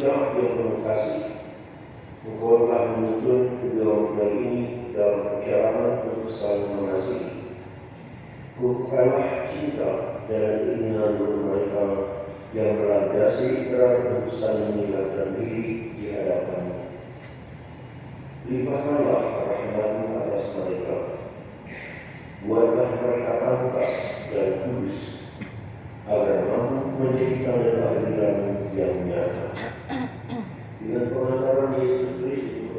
sikap yang penuh kasih. Engkau telah menuntun kedua mempelai ini dalam perjalanan untuk saling mengasihi. Bukanlah cinta dan keinginan mereka yang melandasi terhadap urusan meninggalkan diri di hadapan-Mu. Limpahkanlah rahmat-Mu atas mereka. Buatlah mereka pantas dan kudus, agar mampu menjadi tanda kehadiran-Mu yang nyata. Dengan pengantaran Yesus Kristus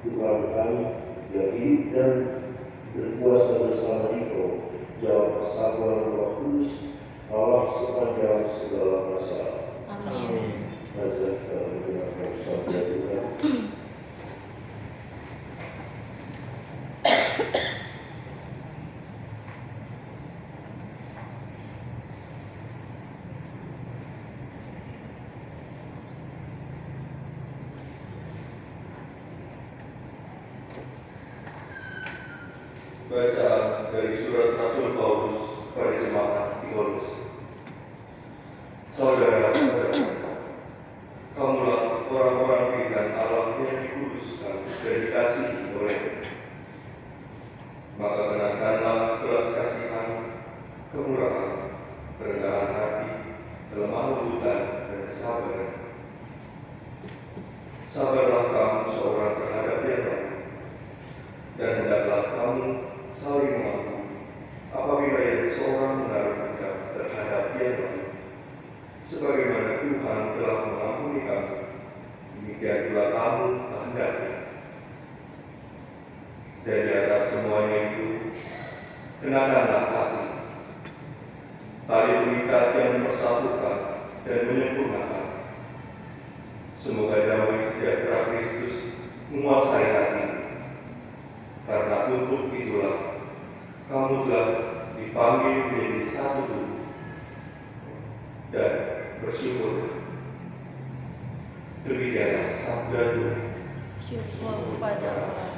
Tuhan kami yang hidup dan berkuasa bersama Engkau, jawab persatuan Roh Kudus, Allah sepanjang segala masa. Amin. Marilah kita mendengarkan sabda Tuhan. Bacaan dari surat Rasul Paulus kepada jemaat di Korintus. Saudara-saudara, kamulah orang-orang pilihan Allah yang dikuduskan dan dikasihi oleh-Nya. Maka kenakanlah belas kasihan, kemurahan, kerendahan hati, kelemah lembutan, dan kesabaran. Sabarlah kamu seorang terhadap yang lain, dan hendaklah kamu saling mengampuni apabila yang seorang menaruh dendam terhadap yang lain. Sebagaimana Tuhan telah mengampuni kamu, demikian pula kamu hendaknya. Dan di atas semuanya itu, kenakanlah kasih, tali pengikat yang mempersatukan dan menyempurnakan. Semoga damai sejahtera Kristus menguasai hati, karena untuk itulah kamu telah dipanggil menjadi satu tubuh dan bersyukur. Demikianlah sabda Tuhan. Syukur kepada Allah.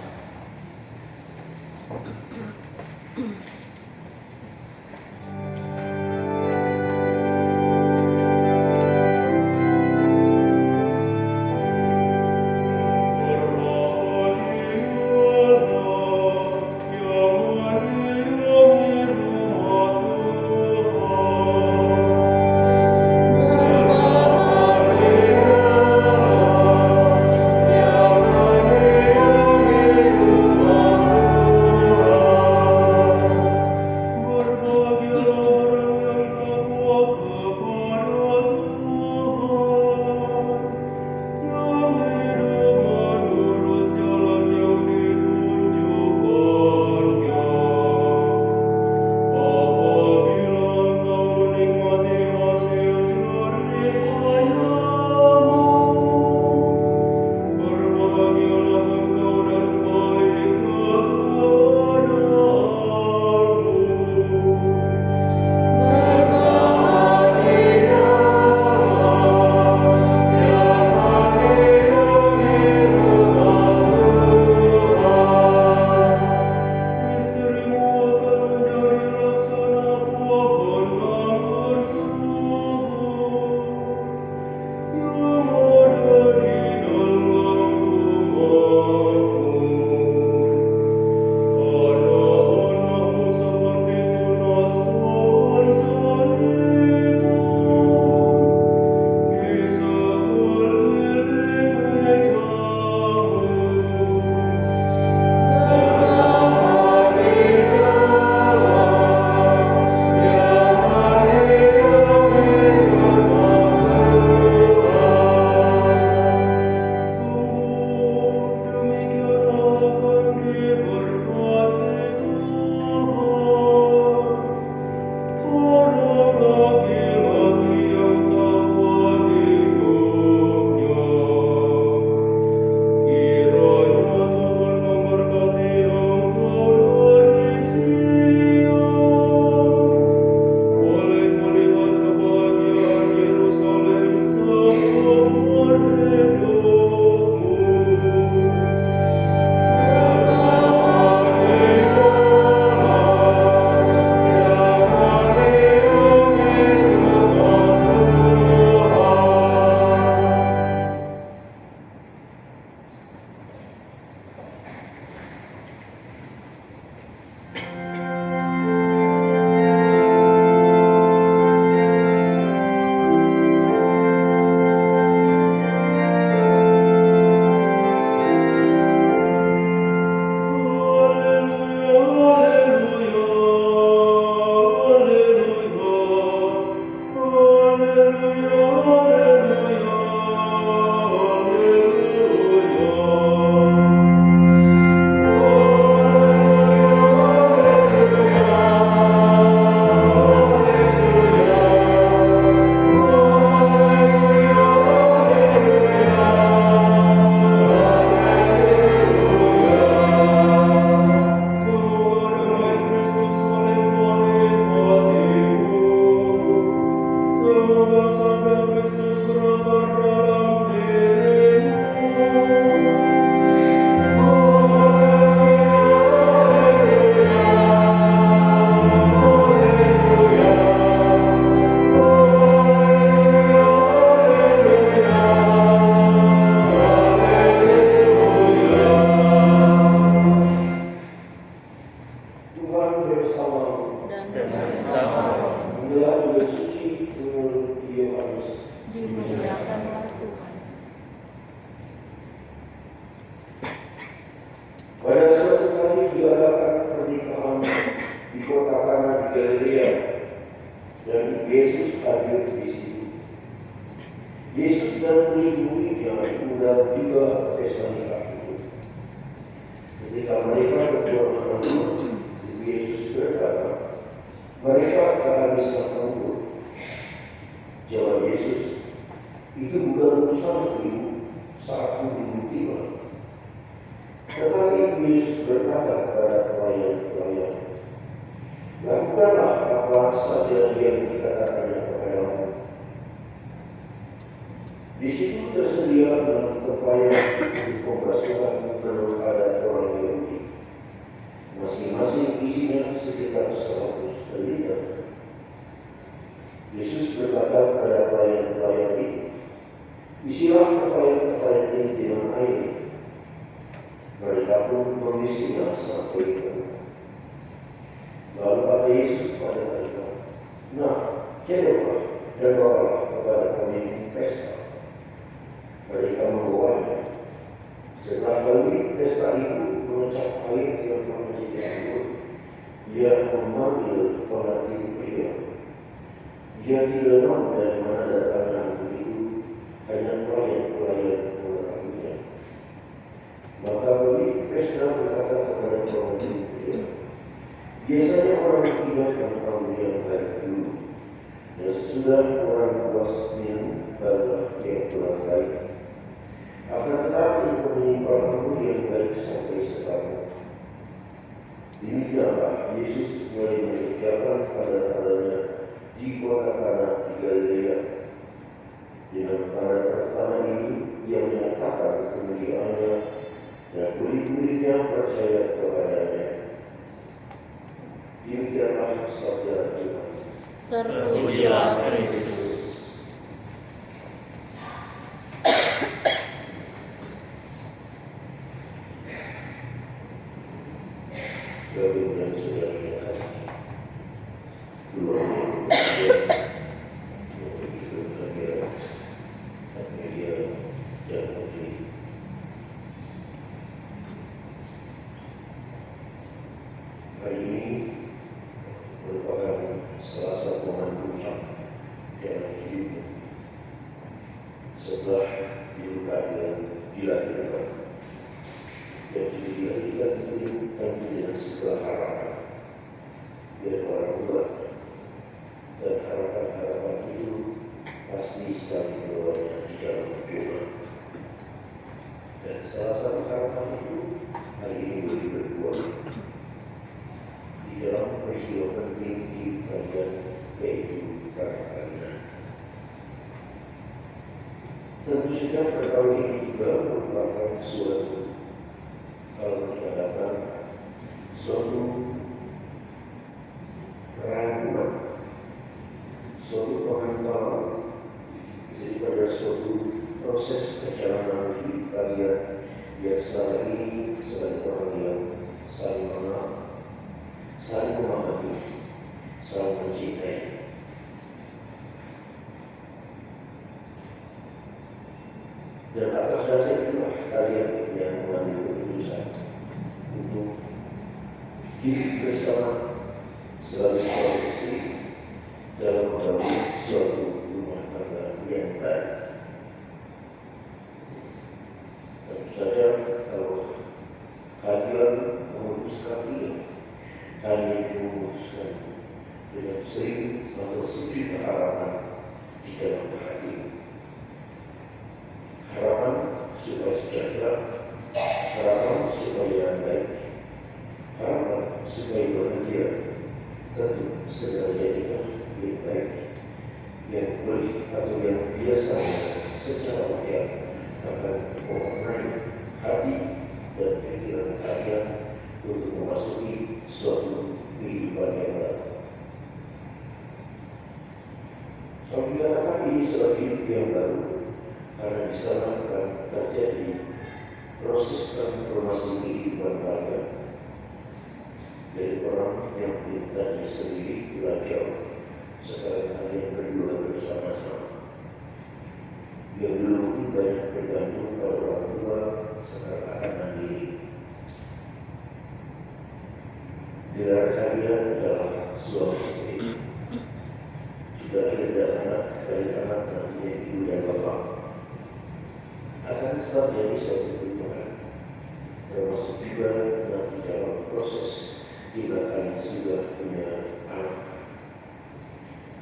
Pada suatu kali diadakan pernikahan di kota Kana di Galilea, dan Yesus hadir di situ. Yesus dan murid-muridnya mengundang juga pesta nikah itu. Ketika mereka berpulang ke rumah, Yesus berkata, "Mereka kehabisan anggur." Jawab Yesus, "Itu bukan urusanku saat aku tiba." Tetapi Yesus berkata kepada pelayan-pelayan, "Lakukanlah apa saja yang dikatakannya kepadamu." Di situ tersedia 6 tempayan untuk pembasuhan menurut adat orang Yahudi. Masing-masing isinya sekitar 100 liter. Yesus berkata kepada pelayan-pelayan itu, "Isilah tempayan-tempayan ini dengan air." Mereka pun mengisinya sampai penuh. Lalu kata Yesus kepada mereka, "Nah, cedoklah dan bawalah kepada pemimpin pesta." Mereka membawanya. Setelah pemimpin pesta itu mengecap air yang telah menjadi anggur, dia memanggil pengantin pria. Dia tidak tahu dari mana datangnya anggur itu, hanya pelayan-pelayan mengetahuinya. Maka pemimpin pesta berkata kepada pengantin pria, "Biasanya orang mengingatkan anggur yang baik dulu, dan sesudah orang puas minum, barulah dia pulang baik. Akan tetapi menyimpan anggur yang baik sampai sekarang." Demikianlah Yesus mulai mengerjakan tanda-tandanya di kota Kana di Galilea. Dengan tanda pertama ini, dia menyatakan kemuliaannya dan murid-muridnya percaya kepadanya. Demikianlah sabda Tuhan. Terpujilah Kristus. Bapak dan saudara yang kasih, keluarga media dan putih. Hari ini merupakan salah satu momen puncak dalam hidupnya. Setelah dilahirkan dan dilahirkan itu tentu dengan segala harapan dari orang tua, dan harapan-harapan itu pasti saling berwarna di dalam perjuangan. Dan salah satu harapan itu hari ini bagi berdua di dalam peristiwa penting di kalian, yaitu perkawinan. Tentu saja perkawinan ini juga merupakan suatu hal menghadapkan suatu keraguan, suatu pengantaran daripada suatu proses perjalanan hidup kalian yang selama ini sebagai orang yang saling mengenal, saling memahami, saling mencintai. Dan atas dasar itulah kalian yang mengambil keputusan untuk hidup bersama sebagai suami istri dalam membangun suatu rumah tangga yang baik. Tentu saja kalau kalian memutuskan ini, kalian memutuskan dengan sering atau sejuta harapan di dalam hati. Harapan supaya sejahtera, harapan supaya baik, harapan supaya bahagia. Tentu segalanya itu yang baik, yang boleh atau yang biasa secara wajar akan mewarnai hati dan pikiran kalian untuk memasuki suatu kehidupan yang baru. Kalau dikatakan ini suatu hidup yang baru, karena di sana akan terjadi proses transformasi kehidupan kalian dari orang yang tadi sendiri belajar, sekarang kalian berdua bersama-sama. Yang dulu banyak bergantung pada orang tua, sekarang akan mandiri. suami istri, sudah lahir dan anak dari anak nantinya ibu dan bapak, akan selalu jadi suatu perjuangan, termasuk juga nanti dalam proses jika kalian sudah punya anak.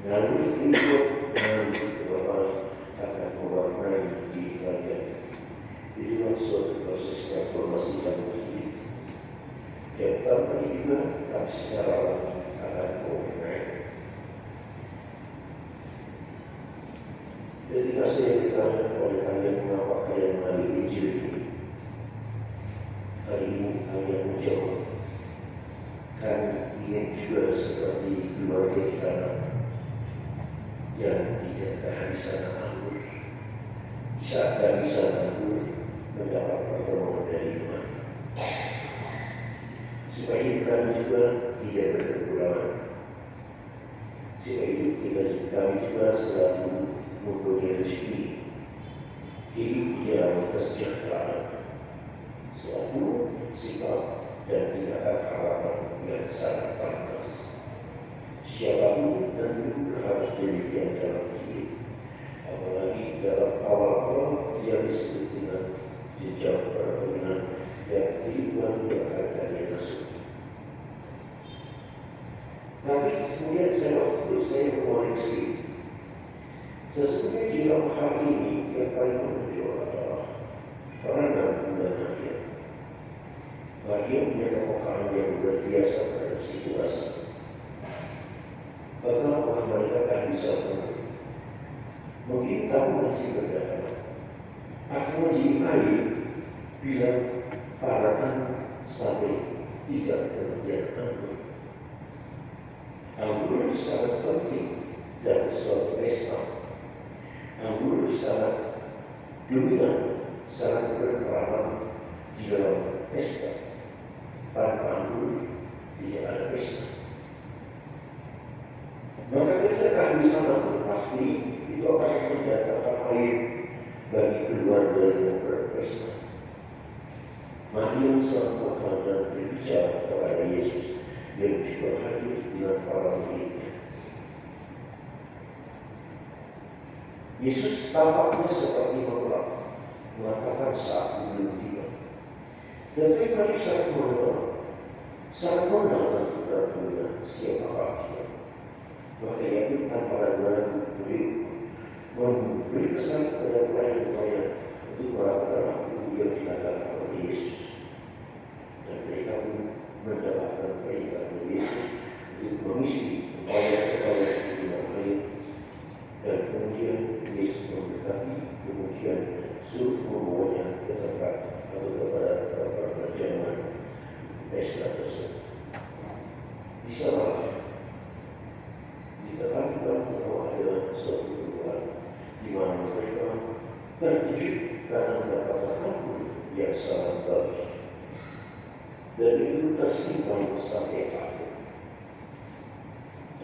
Naluri hidup naluri kebapakan akan mewarnai diri kalian. Itulah suatu proses transformasi dalam hidup yang tanpa juga tapi secara alami akan mewarnai. Ketika saya ditanya oleh kalian mengapa kalian mengambil Injil ini, hari ini kalian menjawab, kami ingin juga seperti keluarga kita yang tidak kehabisan anggur. Saat kehabisan anggur mendapat pertolongan dari Tuhan, supaya hidup kami juga tidak berkekurangan, supaya hidup kami juga selalu mempunyai rezeki, hidup yang kesejahteraan, suatu sikap dan tindakan harapan yang sangat pantas. Siapapun tentu harus demikian dalam hidup, apalagi dalam awal-awal yang disebut dengan jejak perkawinan yang kehidupan berkali-kali masuk. Tapi kemudian saya mengoreksi, sesungguhnya di dalam hal ini yang paling menonjol adalah peranan Bunda Maria. Maria punya kepekaan yang luar biasa terhadap situasi. Bagaimana mereka tak bisa mungkin kamu masih berkata, aku menjadi air bila paratan sampai tidak kemudian anggur. Anggur sangat penting dalam suatu pesta. Anggur sangat dominan, sangat berperan di dalam pesta. Tanpa anggur tidak ada pesta. Maka ketika kehabisan anggur pasti itu akan mendatangkan air bagi keluarga yang berpesta. Maria sang Tuhan dan berbicara kepada Yesus yang juga hadir dengan para muridnya. Yesus tampaknya seperti menolak, mengatakan saat belum tiba. Dan Maria sangat mengenal dan sudah mengenal siapa dia. Maka ia pun tanpa ragu-ragu memberi pesan kepada pelayan-pelayan untuk melakukan apa yang dikatakan oleh Yesus. Dan mereka pun mendapatkan perintah dari Yesus untuk mengisi pelayan-pelayan di dalam air. Dan kemudian Yesus memberkati, kemudian suruh membawanya ke tempat atau kepada perjamuan pesta tersebut. Bisa malah dikatakan bahwa ada suatu perubahan di mana mereka terkejut karena mendapatkan anggur yang sangat bagus. Dan itu tersimpan sampai akhir.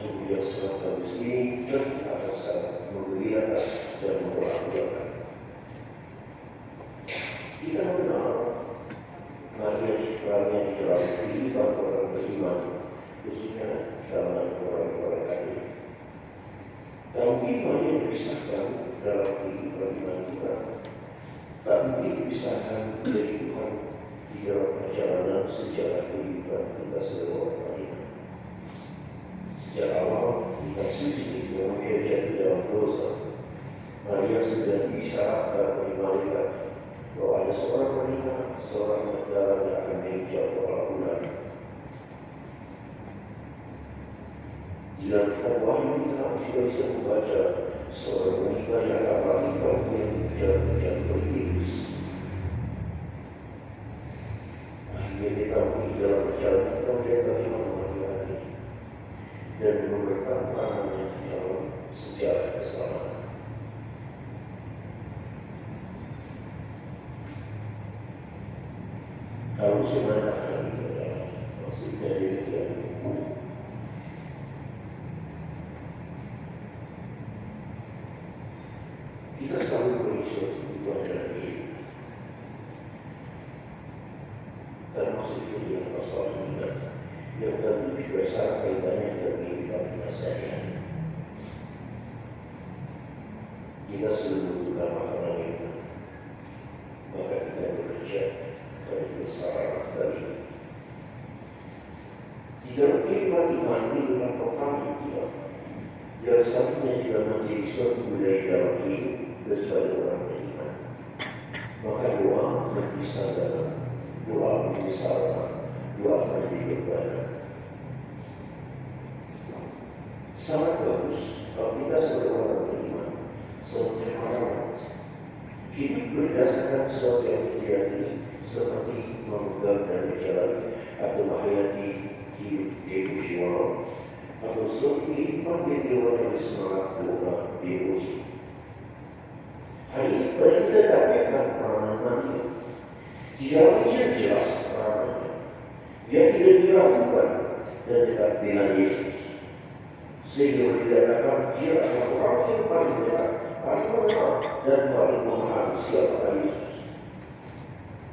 Anggur yang sangat bagus ini tentu akan sangat menggembirakan dan membahagiakan. Kita mengenal Maria perannya di dalam kehidupan orang beriman, khususnya dalam orang-orang kafir. Tak mungkin Maria dipisahkan dalam kehidupan iman kita. Tak mungkin dipisahkan dari Tuhan di dalam perjalanan sejarah kehidupan kita sebagai orang beriman. Sejak awal kita suci dengan jatuh dalam dosa, Maria sudah diisyaratkan oleh malaikat bahwa ada seorang wanita, seorang negara yang akan menjauh kepala bulan. Di dalam kitab Wahyu kita juga bisa membaca seorang wanita yang akan melahirkan yang jatuh oleh iblis. Akhirnya kita pergi dalam perjalanan kemudian bagaimana laki-laki dan memberikan peranannya di dalam sejarah keselamatan. Kalau sebenarnya adalah maksudnya demikian. Kita selalu berisi kebutuhan dalam hidup. Termasuk itu yang pasal 9. yang tentu juga sangat kaitannya dengan kehidupan kita sehari-hari. Kita sudah membutuhkan makanan itu, maka kita bekerja dari besar dari di dalam kehidupan iman, kehidupan rohani kita, yang satunya juga menjadi suatu budaya dalam hidup dan sebagai orang beriman. Maka doa menjadi sandaran, doa menjadi sarana, doa menjadi beban. Sangat bagus kalau kita sebagai orang beriman seperti orang hidup berdasarkan sesuatu yang terjadi seperti memegang dan menjalani atau menghayati hidup devosional atau suatu kehidupan yang diwarnai semangat doa devosi. Hari ini kepada kita dapatkan peranan Maria. Di dalamnya jelas peranannya. Dia tidak diragukan dan dekat dengan Yesus. Sehingga dikatakan dia adalah orang yang paling dekat, paling mengenal dan paling memahami siapa Yesus.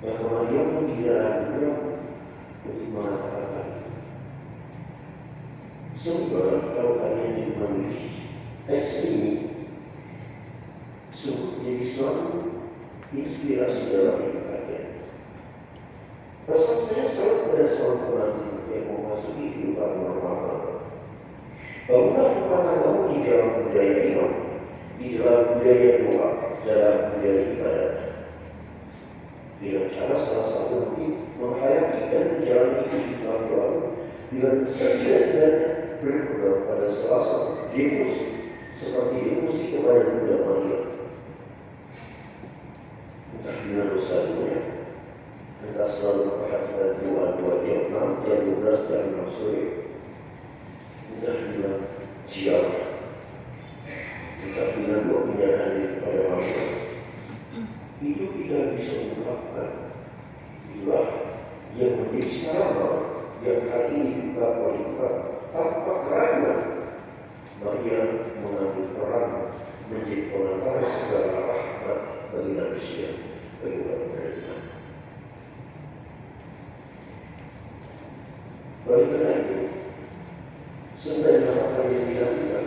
Maka Maria pun tidak ragu untuk mengatakan hal itu. Semoga kalau kalian ingin memilih teks ini sungguh menjadi suatu inspirasi dalam hidup kalian. Pesan saya selalu pada seorang pengantin yang memasuki kehidupan normal. Bangunlah rumah kamu di dalam budaya iman, di dalam budaya doa, dalam budaya ibadat. Dengan cara salah satu mungkin menghayati dan menjalani kehidupan baru dengan setidak-tidaknya berpegang pada salah satu devosi seperti devosi kepada Bunda Maria. Entah dengan dosa-dosa, entah selalu memperhatikan doa-doa jam 6, jam 12, jam 6 sore. Entah dengan ziarah, entah dengan doa penyerahan diri kepada Maria. Itu kita bisa mengungkapkan itulah yang menjadi sarana yang hari ini juga oleh Tuhan tanpa keraguan. Maria mengambil peran menjadi pengantar segala rahmat bagi manusia, bagi orang beriman. Oleh karena itu, sebenarnya apa yang dilakukan,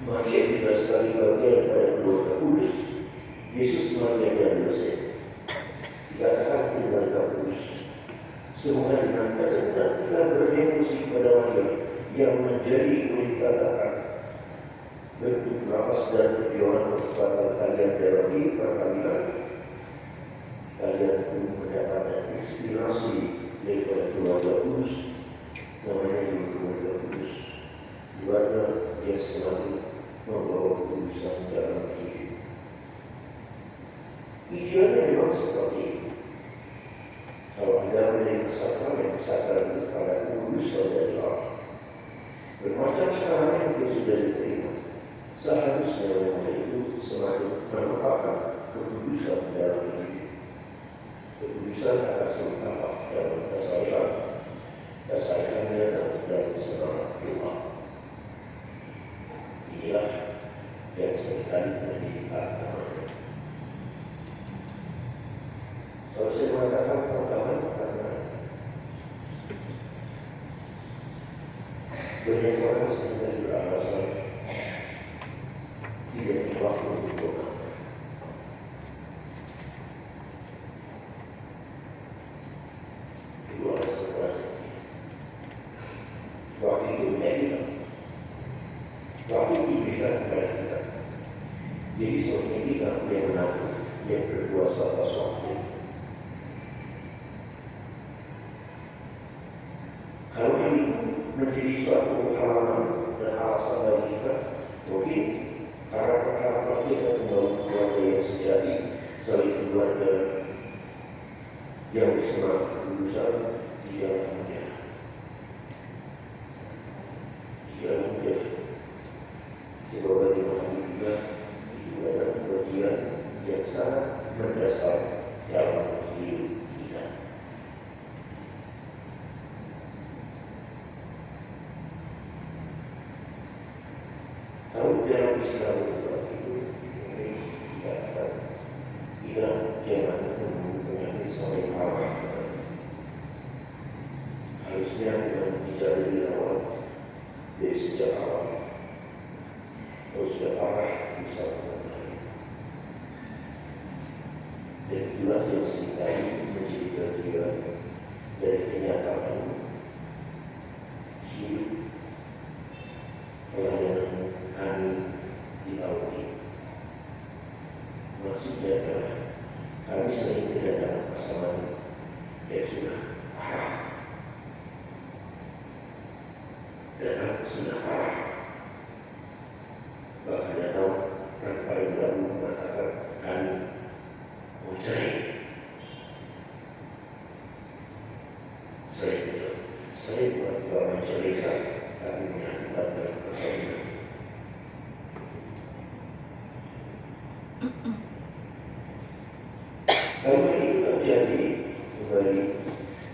Maria juga sekali bagian pada keluarga kudus. Yesus Maria dan Yosef dikatakan keluarga kudus. Semua dengan ketentuan kita berdevosi kepada Maria yang menjadi boleh dikatakan bentuk nafas dan perjuangan kepada kalian dalam hidup perkawinan. Kalian pun mendapatkan inspirasi daripada keluarga kudus, namanya juga keluarga kudus. Keluarga yang selalu membawa kekudusan dalam hidup. Tujuannya memang seperti itu. Kalau Anda menjadi peserta yang kesadaran kepada kekudusan dari Allah, bermacam caranya itu sudah diterima. Seharusnya memang itu semakin merupakan kekudusan dalam hidup. Kekudusan akan sementara dalam kesayangannya dan semangat doa. Inilah yang seringkali menjadi tantangan. Kalau saya mengatakan tantangan karena banyak orang sehingga beralasan tidak waktu untuk doa. Itu alasan kuasa. Waktu itu menjadikan. Waktu itu diberikan kepada kita. Jadi seperti kita yang menanggung, yang berkuasa atas waktu. Kalau ini menjadi suatu halangan dan alasan bagi kita, mungkin harapan kita membangun keluarga yang sejati, saling keluarga yang bersemangat kekudusan di dalamnya. Di dalamnya, semoga dimahami juga itu adalah bagian yang sangat mendasar dalam hidup kita. Kalau dalam Islam itu dikatakan tidak jangan mempunyai sampai marah, harus harusnya dengan bicara di awal dari sejak awal. Kalau sudah parah bisa mengenai. Dan itulah yang seringkali menjadi bagian dari kenyataan hidup pelayanan kami di tahun ini. Maksudnya adalah kami sering kedatangan pasangan yang sudah parah, datang sudah parah, bahkan datang yang paling baru mengatakan kami mau cerai. Saya bukan orang cerita, tapi menyampaikan perkawinan. Kalau itu terjadi kembali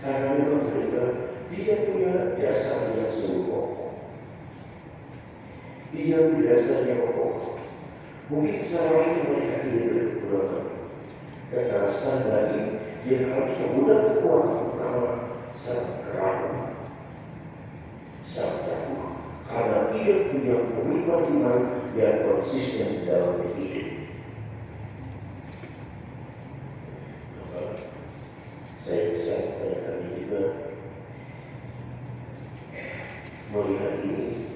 karena memang mereka tidak punya dasar yang sungguh kokoh. Dia berdasarnya kokoh. Mungkin secara lain mereka tidak berkekurangan. Kekerasan lagi yang harus menggunakan kekuatan karena sang kerabu, sang takut, karena tidak punya komitmen iman yang konsisten dalam hidup. Saya bisa kepada kami juga melihat ini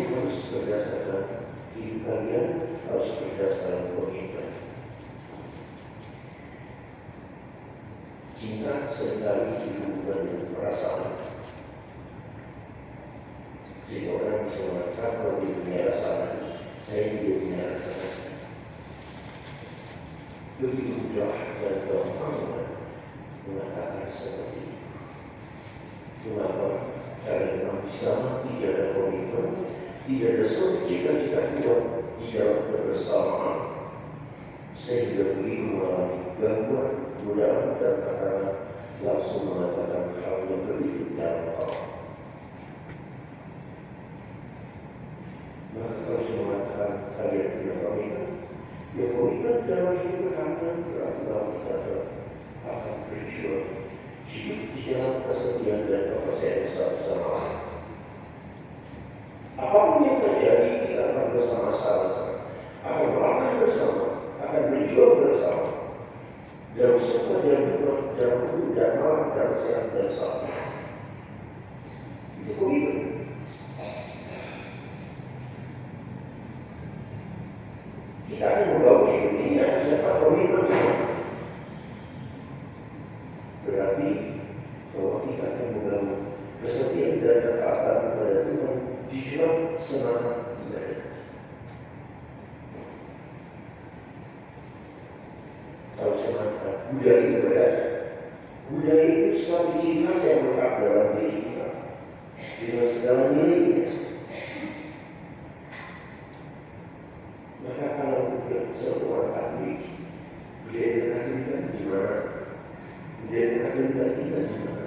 harus berdasarkan hidup kalian, harus berdasarkan komitmen. Cinta seringkali dihubungkan dengan perasaan. Sehingga orang bisa mengatakan kalau dia punya rasa hati, saya tidak punya rasa hati. Begitu mudah dan gampang mengatakan seperti itu. Mengapa? Karena memang di sana tidak ada komitmen, tidak ada suatu cita-cita kuat di dalam kebersamaan. Sehingga begitu mengalami gangguan, godaan dan tekanan, langsung mengatakan hal yang begitu dalam. Maka kalau saya mengatakan kalian punya komitmen, ya komitmen dalam hidup kalian berarti kita akan berjuang hidup di dalam kesetiaan dan kepercayaan bersama. Apapun yang terjadi, kita akan bersama-sama, akan melangkah bersama, akan berjuang bersama dalam suka dan duka, dalam hidup dan malam, dalam sehat dan sakit. Itu komitmen. Kita akan membawa hidup ini atas komitmen. Berarti bahwa kita akan membangun kesetiaan dan ketaatan kepada Tuhan di dalam semangat ibadah. Kalau saya mengatakan budaya ibadah, budaya itu suatu ciri khas yang melekat dalam diri kita dengan segala nilainya. Maka kalau bukan seorang Katolik, budaya Katolik di mana? Budaya Katolik kita di mana?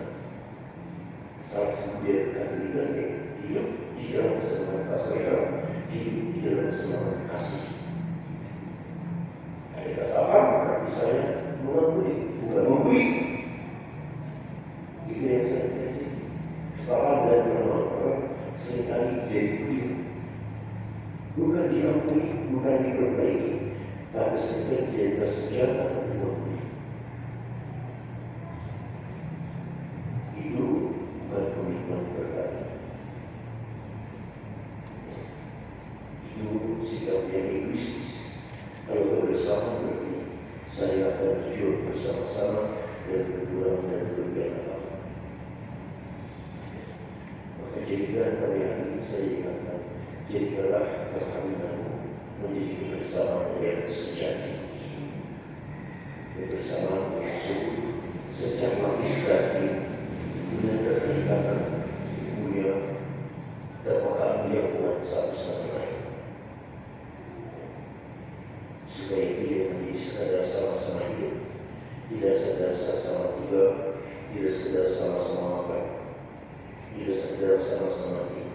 Salah satu budaya Katolik yang hidup di dalam semangat kasih, hidup di dalam semangat kasih. Ada kesalahan, berarti saya mengampuni, bukan memberi. Itu yang saya terjadi. Kesalahan dan penolakan seringkali jadi beri. Bukan diampuni, bukan diperbaiki, tapi seringkali jadi bersenjata untuk memberi. Itu bukan komitmen terbaik. Itu sikap yang egoistis. Kalau bersama berarti saya akan berjuang bersama-sama dan berjuang dan berjuang. Maka jadikan pada hari ini saya ingatkan, jadikanlah perkawinanmu menjadi kebersamaan yang sejati, kebersamaan yang sungguh sejak lahir batin, punya keterikatan, punya kepekaan yang kuat satu sama lain. Supaya tidak menjadi sekadar sama-sama hidup, tidak sekadar sama-sama tinggal, tidak sekadar sama-sama makan, tidak sekadar sama-sama hidup,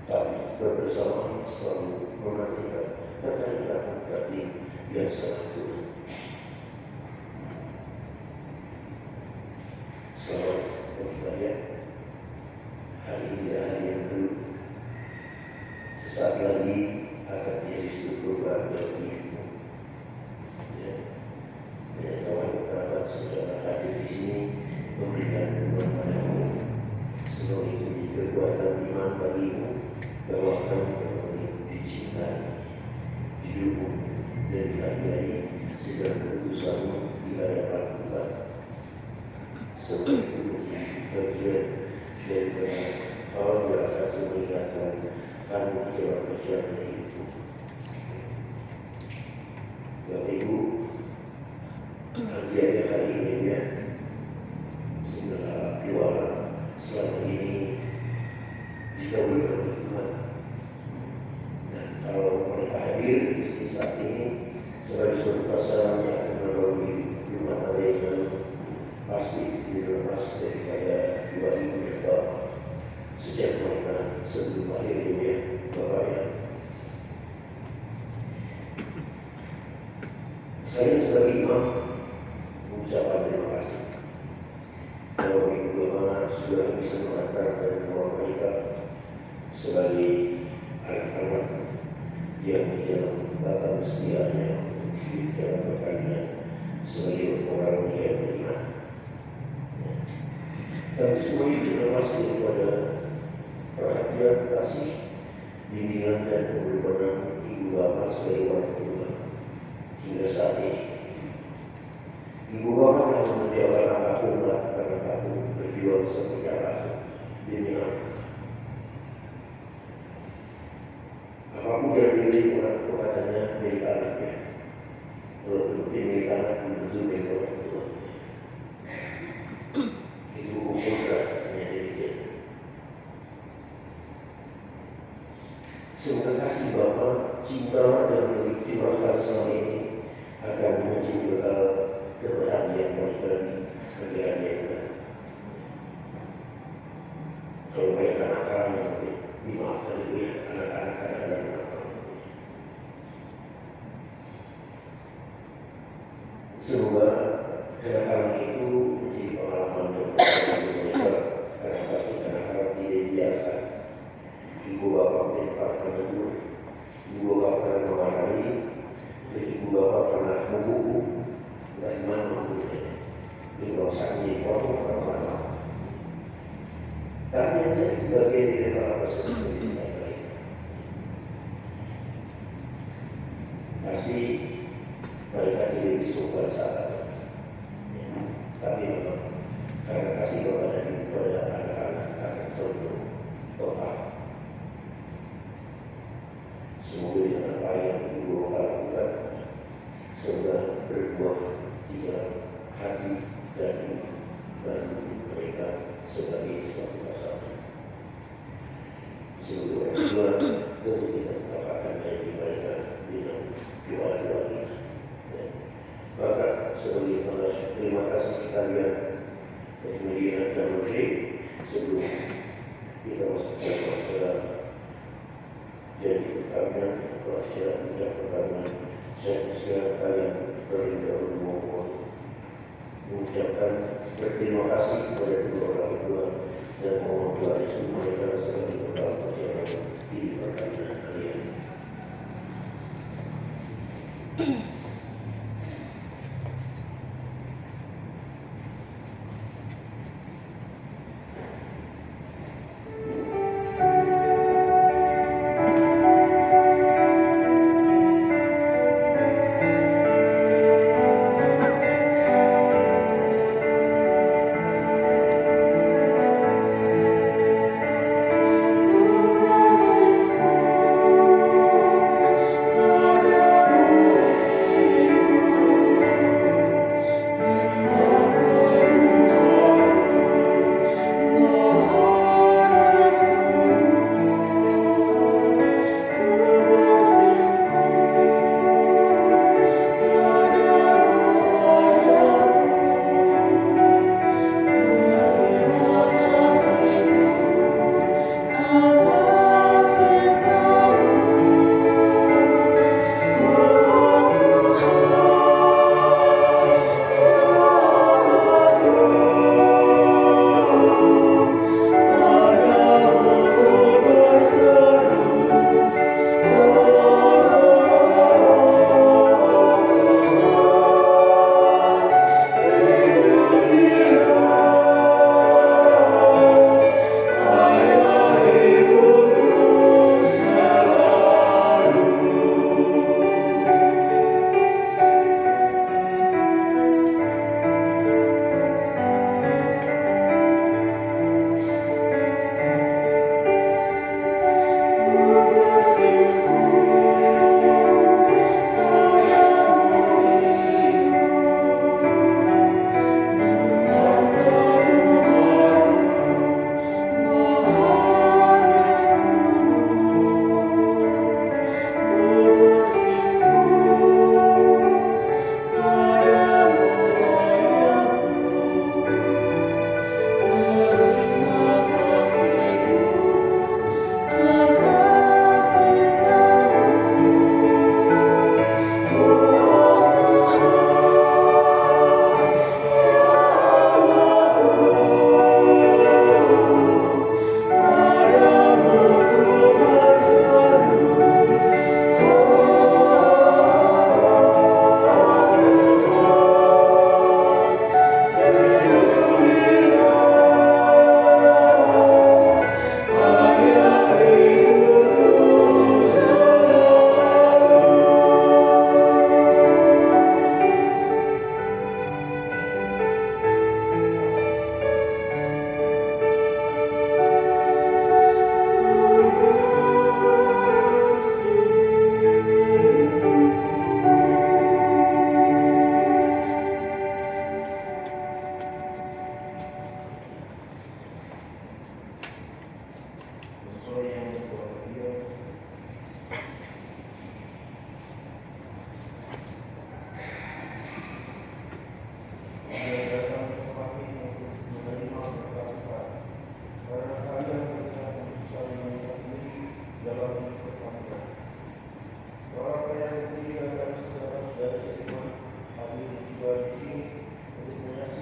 tapi berbersamaan selalu menantikan keterikatan batin yang sangat kuat. Selamat sekalian, hari ini hari yang baru. Sesaat lagi akan menjadi struktur baru dalam hidupmu. Ya, banyak kawan kerabat saudara hadir di sini memberikan dukungan padamu. Semoga itu menjadi kekuatan iman bagimu bahwa kamu dicintai, didukung dan dihargai segala keputusanmu di hadapan Tuhan. Semoga itu menjadi bagian daripada Allah berasa mengingatkan kamu di dalam perjalanan hidupmu. Bapak Ibu, hadiah hari ini ya, segala doa selama ini dikabulkan oleh Tuhan. Dan kalau mereka hadir di sini saat ini sebagai suatu pasangan yang akan melalui rumah tangga yang baru, pasti dilepas daripada dua ibu dan bapak sejak mereka sebelum lahir ini ya, Bapak ya. Saya sebagai imam mengucapkan terima kasih. Kalau ibu bapak sudah bisa mengantarkan bahwa mereka sebagai anak-anak yang di dalam tata mestianya di dalam perkawinan sebagai orang yang beriman. Dan semua itu lepas daripada perhatian, kasih, bimbingan dan pengorbanan ibu bapak sebagai orang tua hingga saat ini. Ibu bapak telah mengerjakan apapun karena kamu berjuang seperti apa demi anak. Apapun yang milik orang tua katanya milik anaknya. Walaupun milik anak tentu milik orang tua. Itu hukum katanya demikian. Semoga kasih Bapa, cinta dan curahkan selama ini akan menjadi bekal kebahagiaan bagi adik-adik. Kalau mereka anak-anak dimaafkan itu ya, anak-anak kadang-kadang. Semoga kenakalan itu menjadi pengalaman yang bagi mereka, karena pasti kenakalan tidak dibiarkan. Ibu bapak menempatkan menegur, ibu bapak pernah memarahi, dan ibu bapak pernah menghukum, dan mana menghukumnya. Ini bahwasanya orang mana. Tapi yang jadi bagian dari proses ini tidak baik. Pasti mereka tidak disukai saat tapi memang karena kasih kepada anak-anak akan selalu total. Semoga dengan apa yang ibu lakukan semoga berbuah di dalam hati dan bagi mereka sebagai suatu pasangan. Semoga berdua tentu kita mendapatkan dari mereka dengan doa-doa ini. Maka sebagai terima kasih kalian dan kemudian akan berdiri sebelum kita masuk ke masalah jadi perkawinan atau acara puncak perkawinan. Saya persilakan kalian terlebih dahulu mengucapkan berterima kasih kepada kedua orang tua dan mohon doa restu mereka sebagai bekal perjalanan di perkawinan kalian.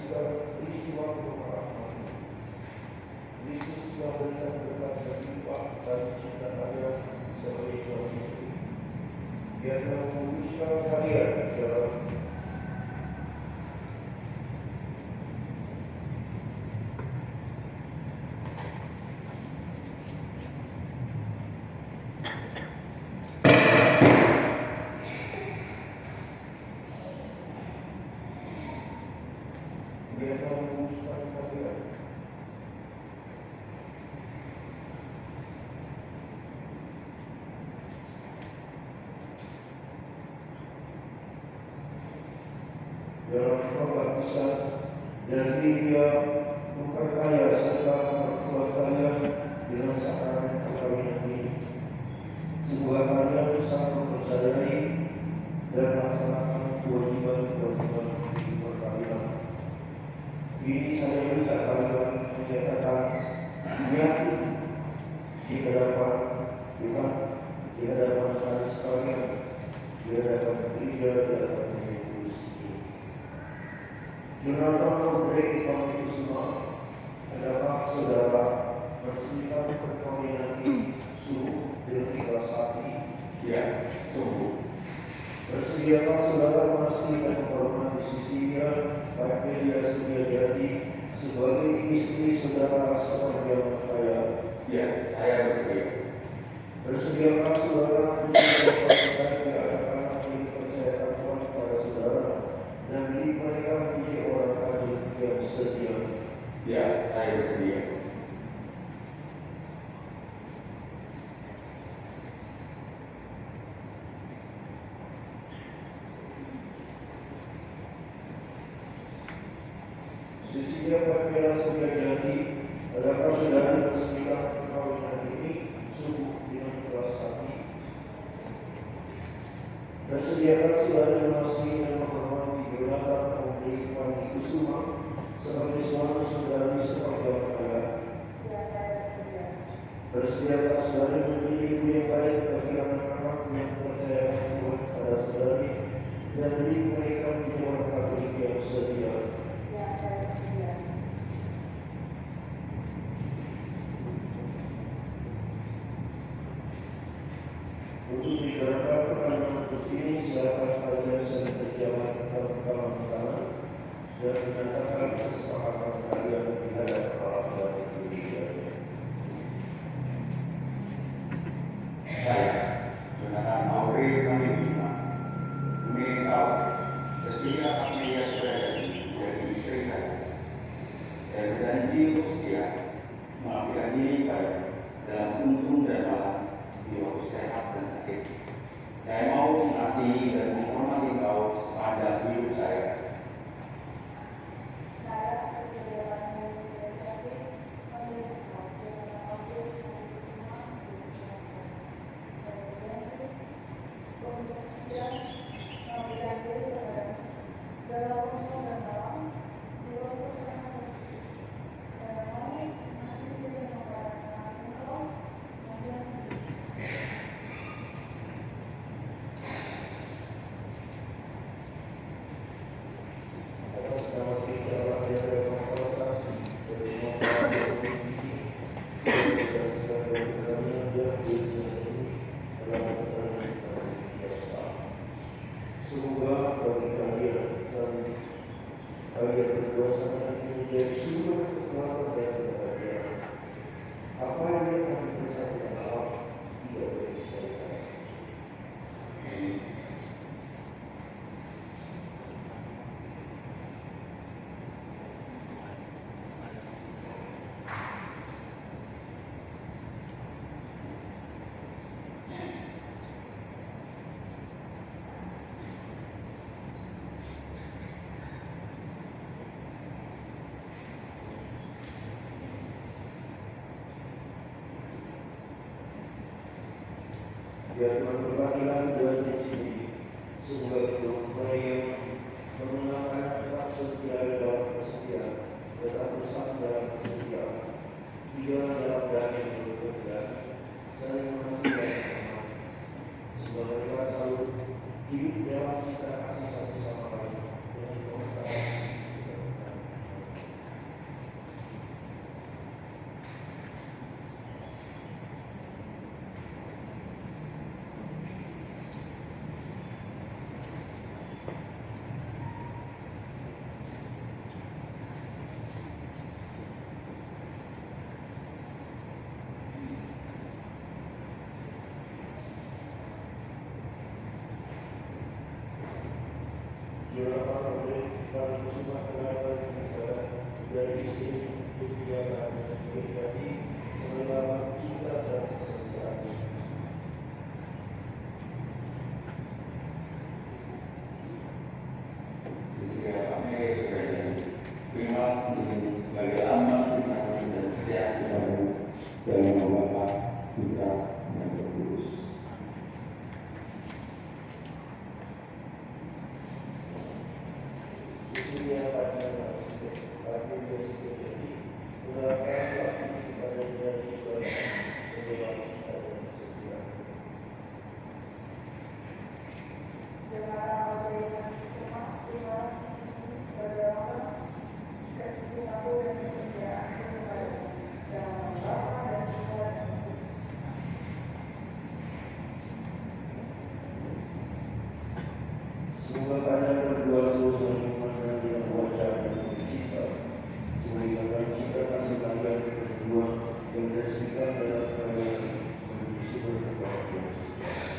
peristiwa perumpamaan. Kristus telah berikan berkat berlimpah dan cinta kalian sebagai suami istri. Dia telah menguruskan kalian dalam dalam pembaptisan dan dia memperkaya serta memperkuat kalian dengan sakramen perkawinan ini. Sebuah kalian sangat mempercayai dan melaksanakan kewajiban-kewajiban di perkawinan. Ini saya minta kalian menyatakan yakin di hadapan Tuhan, di hadapan kalian sekalian, di hadapan gereja, di hadapan Jonathan memberi itu semua adalah saudara bersihkan perkawinan ini sungguh dengan ikhlas hati. Ya, sungguh. Bersediakah saudara masih dan menghormati sisinya, baik dia sedia jadi sebagai istri saudara seperti yang kaya. Ya, saya bersedia. Bersediakah saudara menjadi anak-anak yang dipercayakan Tuhan kepada saudara dan mereka menjadi orang adil yang setia. Ya, saya bersedia. Sesudah perkara sudah jadi, adakah saudara bersihkan perkawinan ini sungguh dengan ikhlas hati? Bersediakah saudara masih dan menghormati Jonathan memberi Fandi Kusuma sebagai suami saudari seperti yang kaya? Ya, saya bersedia. Bersediakah saudara menjadi ibu yang baik bagi anak-anak yang percaya Tuhan pada saudari dan beri mereka menjadi orang Katolik yang setia? Ya, saya bersedia. Untuk digerakkan pertanyaan khusus ini, silakan kalian sering berjalan pertama-tama dan menyatakan kesepakatan kalian di hadapan Allah dan Tuhan. Saya, Jonathan Mauri Kusuma, ingin tahu sesia Amelia Suryadi dari istri saya. Saya berjanji untuk setia mengabdikan diri pada dalam untung dan malam di waktu sehat dan sakit. Saya mau mengasihi dan menghormati kau sepanjang hidup saya. Saya sesuai dengan Suryadi memilih kau dengan Mauri Kusuma menjadi suami saya. Saya berjanji untuk setia mengabdikan diri kepada dalam untung dan malam di waktu sehat dan sakit. Saya mau mengasihi dan menghormati kau sepanjang hidup saya. Atas nama kita lahir dari transaksi dari membawa kondisi berdasarkan keberanian dan biasanya ini adalah pertanyaan biasa. Semoga bagi kalian dan kalian berdua sangat menjadi sumber kekuatan dan kebahagiaan. Apa yang akan bersama Allah tidak boleh diselesaikan. Biar Tuhan berkatilah doanya sendiri, semoga kedua yang menggunakan tetap setia dalam kesetiaan, tetap bersama dalam kesetiaan, tiga dalam damai yang berbeda, saling mengasihi dan bersama. Semoga mereka selalu hidup dalam cita kasih satu sama lain dengan kemuliaan. dan yang Bapa, Putra, dan Roh Kudus. Semoga kalian berdua selalu saling memandang dengan wajah dan bersisa, sehingga kalian cinta kasih kalian berdua yang tersirat dalam kalian menjadi sumber kebahagiaan sejahtera.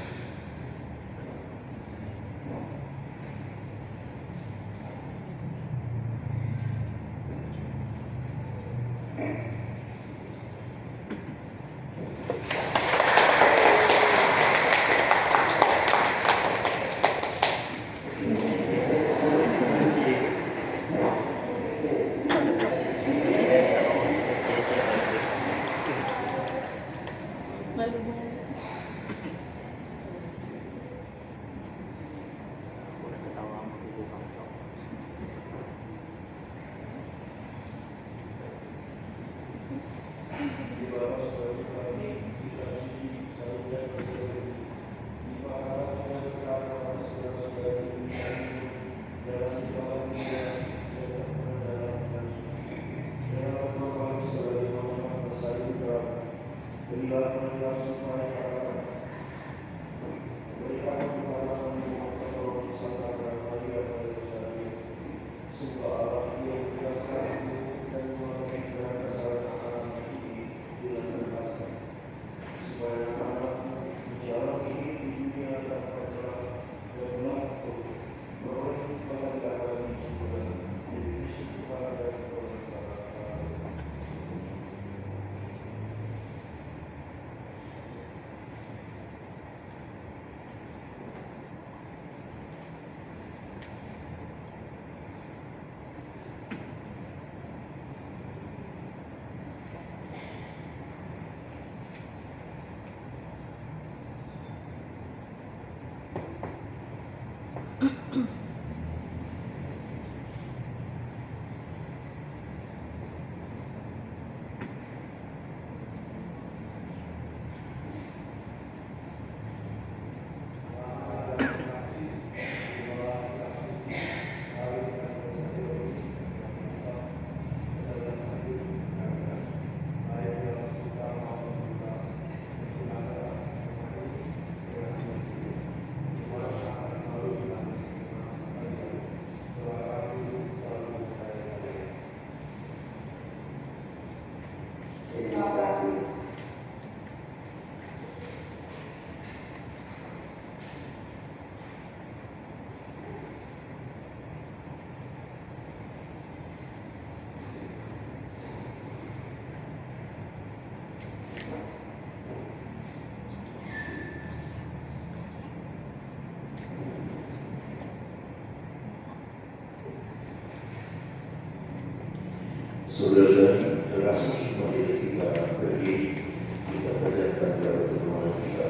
Saudara-saudari terkasih, mari kita berdiri, kita panjatkan gelar permohonan kita.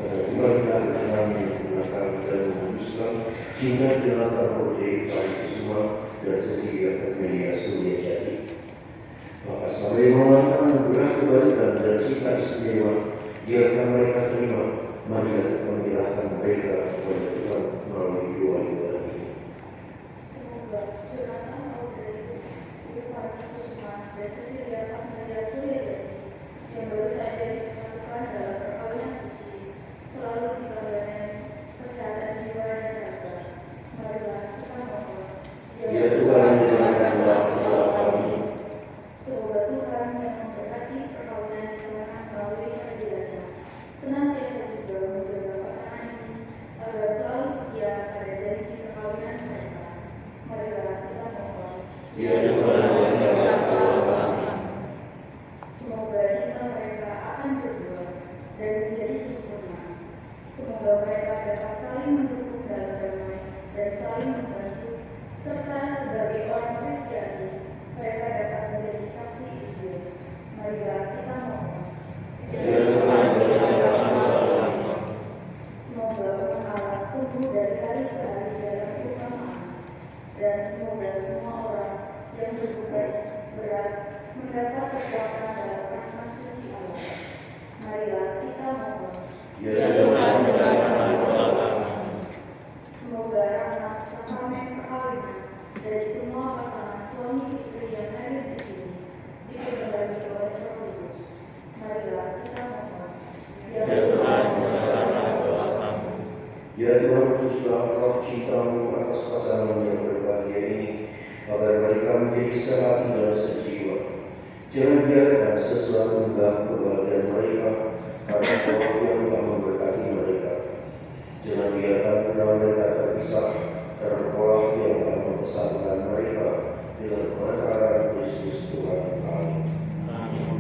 Tuhan kita berkenan menggunakan dan menguduskan cinta dengan Roh Kudus semua dan Cecilia Amelia Surya Jati. Maka sampai memohonkan anugerah kebaikan dan cinta istimewa biarkan mereka terima. Mari kita menyerahkan mereka kepada Tuhan melalui doa kita ini. Semoga curahkan Audrey, Irfan Kusuma, dan Cecilia Amelia Surya yang baru saja dipersatukan dalam perkawinan suci, selalu dikabarkan kesehatan jiwa dan raga. Marilah kita mohon. Ya Tuhan, dengarkan doa kami. Semoga Tuhan yang memberkati perkawinan kita melalui kehadirannya senantiasa juga menjaga pasangan ini agar selalu setia pada janji perkawinan mereka. Marilah kita mohon. Ya Tuhan, dengarkan doa kami. Semoga cinta mereka akan berbuah dan menjadi sempurna. Semoga mereka dapat saling mendukung dalam damai dan saling membantu, serta sebagai orang Kristiani mereka dapat menjadi saksi Injil. Marilah kita semua orang yang berbuat berat mendapat kekuatan dalam rahmat suci Allah. Marilah kita mohon. Ya Ya Tuhan, dengarkan doa kami. Semoga rahmat sakramen perkawinan dari semua pasangan suami istri yang hadir di sini diperbarui oleh Roh Kudus. Marilah kita mohon. Ya Tuhan, dengarkan doa kami. Ya Tuhan, utuslah roh cintamu atas pasangan yang berbahagia ini, agar mereka menjadi sehati dan sejiwa. Jangan biarkan sesuatu mengganggu kebahagiaan mereka, karena Allah yang telah memberkati mereka. Jangan biarkan putra mereka terpisah, karena Allah yang telah membesarkan mereka dengan pengantaran Kristus Tuhan kami. Amin.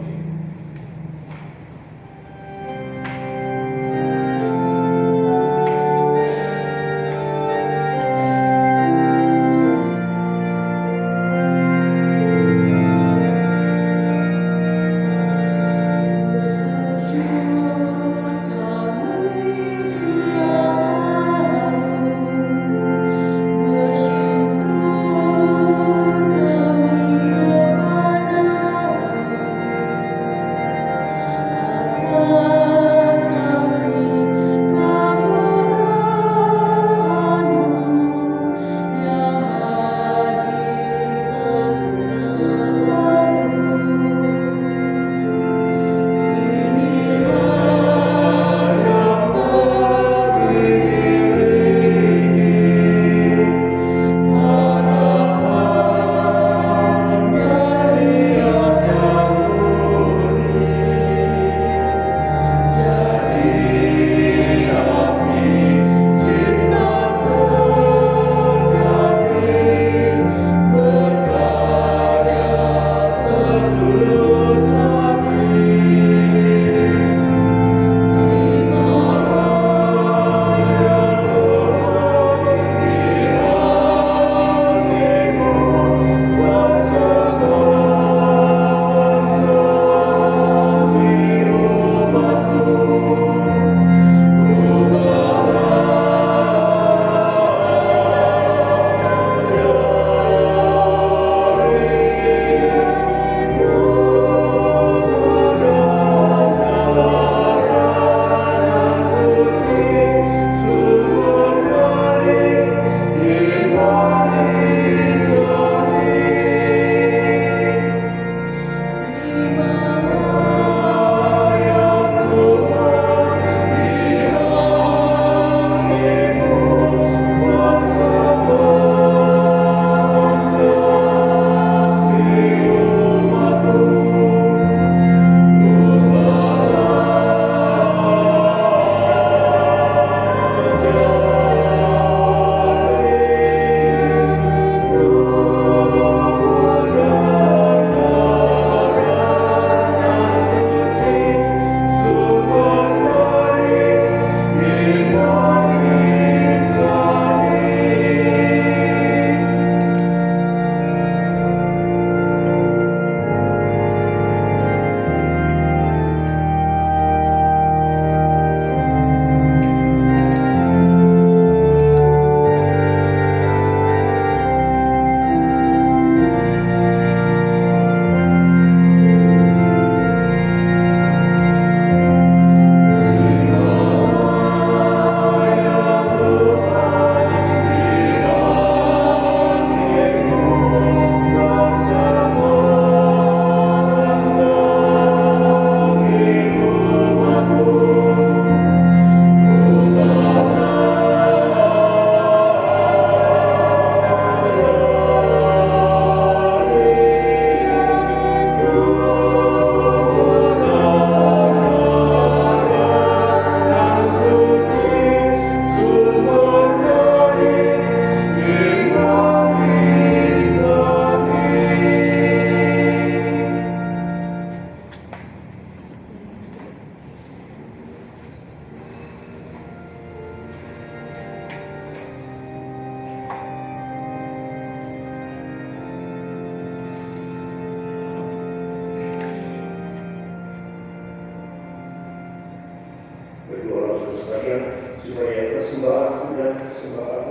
Berdoa sekalian supaya persembahan dan persembahan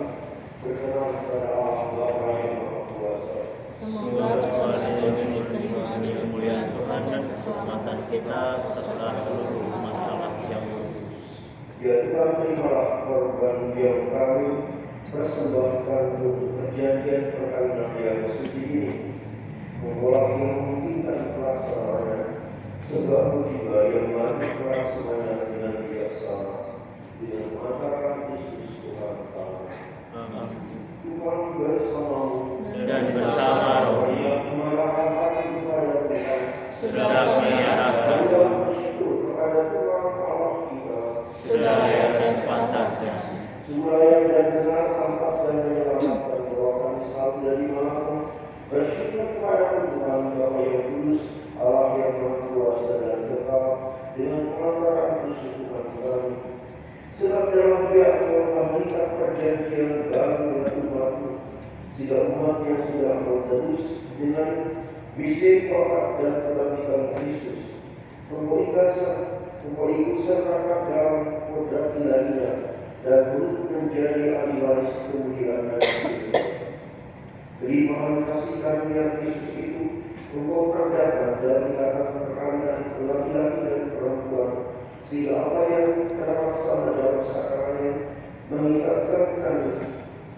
berkenan kepada Allah Bapa yang Maha Kuasa. Semoga sesuatu ini diterima di kemuliaan Tuhan dan keselamatan kita serta seluruh umat Allah yang kudus. Ya Tuhan, terimalah korban yang kami persembahkan untuk perjanjian perkawinan yang suci ini. Mengolah yang memungkinkan pelaksanaannya, sebab juga yang mati pelaksanaannya dengan bijaksana, dengan mengantarkan Yesus Tuhan kami. Amin. Tuhan bersamamu Dan bersama roh yang mengarahkan hati kepada Tuhan. sudah kami harapkan, Dan bersyukur kepada Tuhan Allah kita. sudah layak dan pantas. Semua yang dan benar, pantas dan menyelamatkan bahwa kami selalu dari manapun bersyukur kepada Tuhan Bapa yang kudus, Allah yang maha kuasa dan kekal, dengan pengantaran Yesus Tuhan kami. Sebab dalam Dia engkau mengikat perjanjian baru dan baru, sehingga umat yang sudah terus dengan misi wafat dan kebangkitan Kristus, engkau ikut sertakan dalam kodrat ilahinya dan turut menjadi ahli waris kemuliaan dan kemuliaan. Terimahan kasih karunia Kristus itu engkau perdakan dari ikatan perkawinan laki-laki dan perempuan, sehingga apa yang terlaksana dalam sakramennya mengingatkan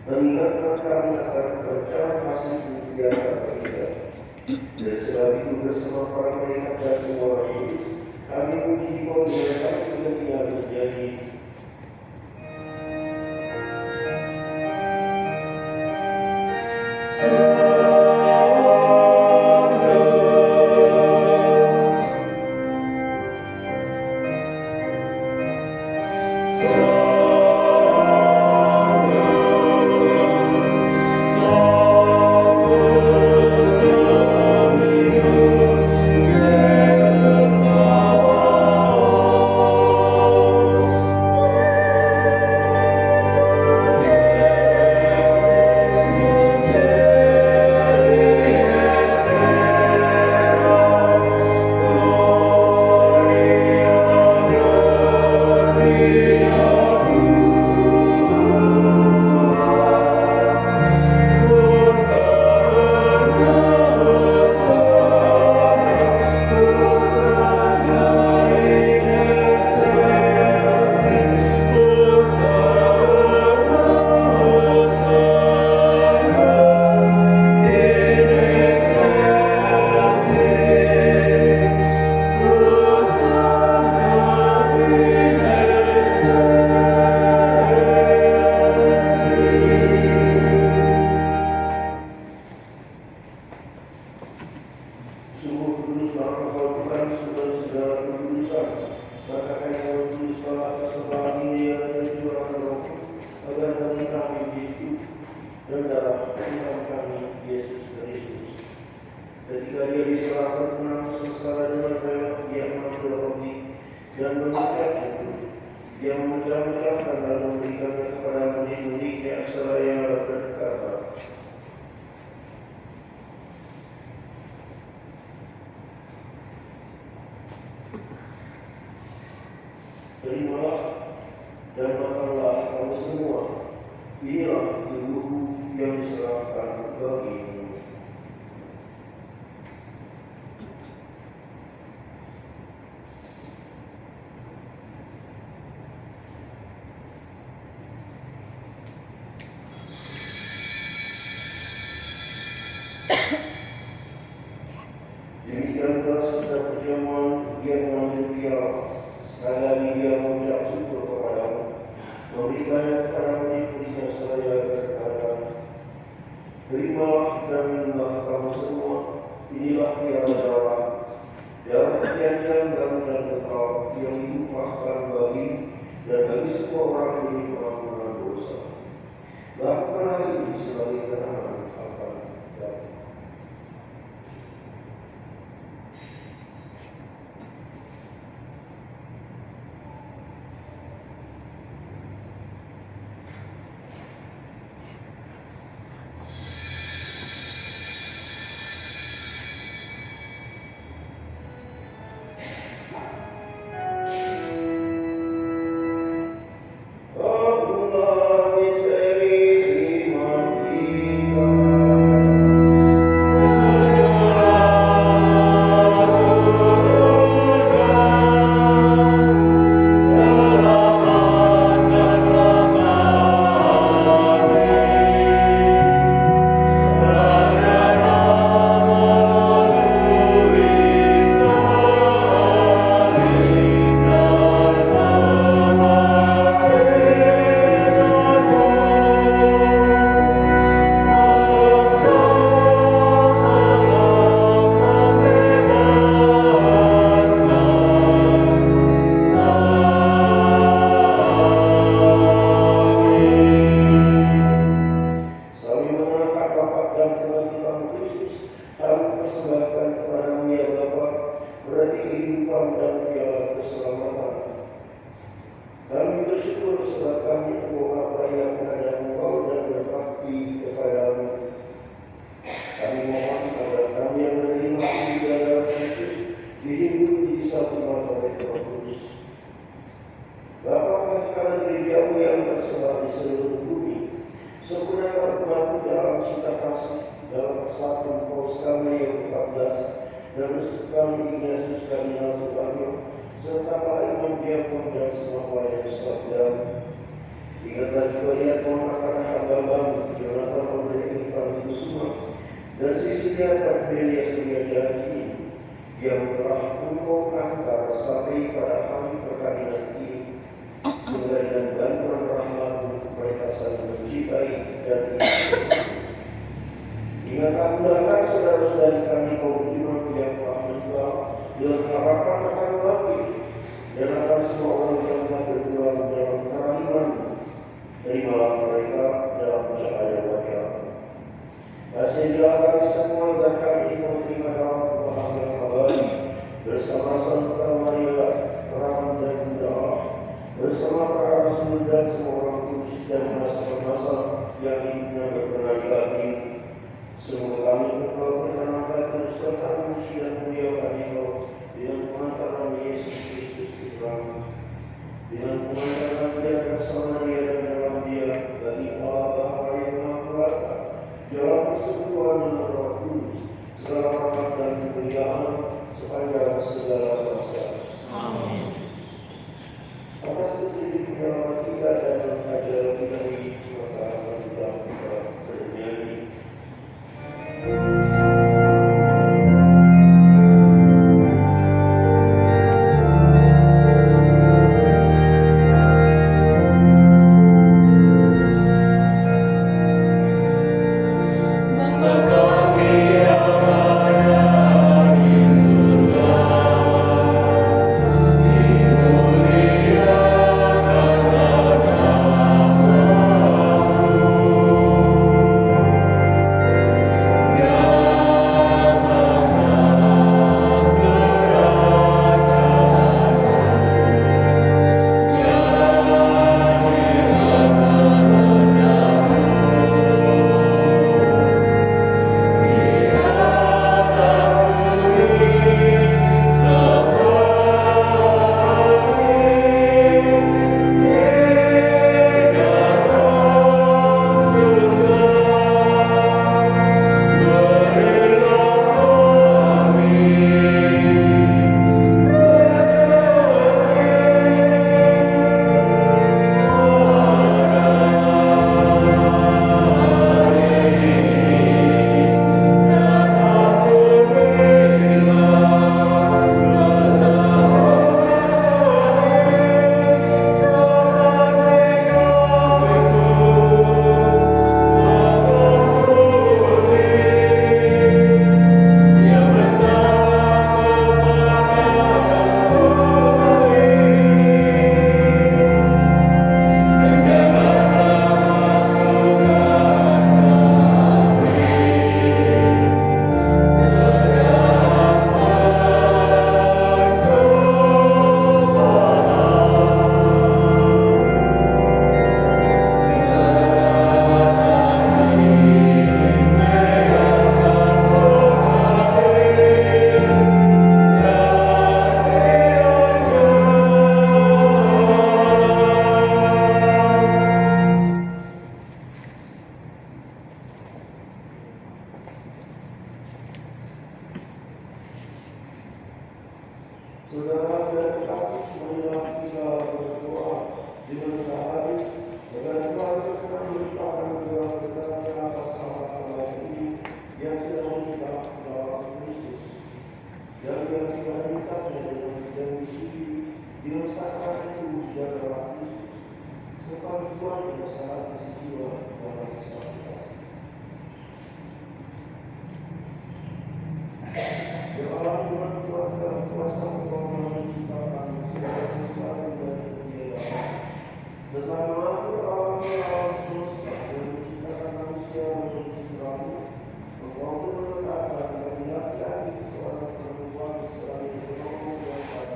kami akan percaya kasih di antara kita. Dan sebab itu bersama para malaikat dan semua orang kudus, kami puji Kau dengan kemuliaan menjadi sungguh kudus dalam Tuhan segala kekudusan. Maka Kau kudus dalam keselamatan dunia dan curahan roh, agar kami kami Yesus dan darah Tuhan kami Yesus Kristus. Ketika Dia diserahkan menang sengsara dengan rela, Dia mengambil roti dan mengucap syukur. Dia mengucapkan dan memberikannya kepada murid-muridnya seraya berkata, terimalah dan makanlah kamu semua. Inilah tubuhku yang diserahkan bagimu. Demikian pula setelah perjamuan Dia mengambil piala. Sekali lagi Dia mengucap syukur kepadamu, memberikannya kepada murid-muridnya seraya berkata, terimalah dan minumlah kamu semua. Inilah piala darah perjanjian baru dan kekal yang ditumpahkan bagi dan bagi semua orang demi pengampunan dosa. Lakukan hal ini sebagai kenangan akan kita. Aku misteri iman kita. Tuhan dan piala keselamatan. Kami bersyukur sebab kami berdoa perayaan kehadiran Engkau dan berbakti kepadamu. Kami mohon agar kami yang menerima di dalam Kristus dihimpun di satuan oleh Roh Kudus. Bapa kekal gerejamu yang tersebar di seluruh bumi, sempurnakan umatmu dalam cinta kasih, dalam persatuan Paus kami yang ke-14 dan Ustaz kami Ignatius Kardinal Suparno, serta para imam diakon dan semua pelayan Islam. Ingatlah juga ya Tuhan akan hamba-Mu Jonathan Rodriguez Kusuma dan Sisilia Cornelia Surya Jadi yang telah Engkau angkat sampai pada hari perkawinan ini, sehingga dengan bantuan rahmat-Mu mereka saling mencintai dan ingatlah pula saudara-saudari kami kaum iman yang telah meninggal dengan harapan akan bangkit, dan akan semua orang yang telah berjuang dalam kerahiman, terimalah mereka dalam cahaya wajah-Mu. Kasihanilah kami semua agar kami menerima dalam kebahagiaan abadi bersama Santa Maria, Perawan dan Bunda Allah, bersama para rasul dan semua orang kudus dan masa-masa yang hidupnya berkenan di. Semoga kami berkenan kesertaan manusia dan mulia kami dengan pengantaran Yesus Kristus Putra-Mu, dengan pengantaran Dia bersama Dia dan dalam Dia, bagi Allah Bapa yang Maha Kuasa, dalam persekutuan dengan Roh Kudus, segala rahmat dan kemuliaan sepanjang segala masa. Amin. Atas ketujuh pengalaman kita dan ajaran kita ini, maka kita bernyanyi. Saudara dan kasih marilah kita berdoa dengan sehari agar Tuhan berkenan melimpahkan segala atas sahabat Allah ini yang sudah kita dalam Kristus, dan yang sudah diikatnya dengan janji suci dengan sakramen itu dan dalam Kristus, serta Tuhan yang sangat isi jiwa dalam satu kasih. Ya Allah, Tuhan dalam kuasa Engkau menciptakan segala sesuatu dan kemuliaan. Setelah mengatur alam semesta dan menciptakan manusia menurut ciptamu, Engkau pun menetapkan bagi laki-laki seorang perempuan selain penolong dan pada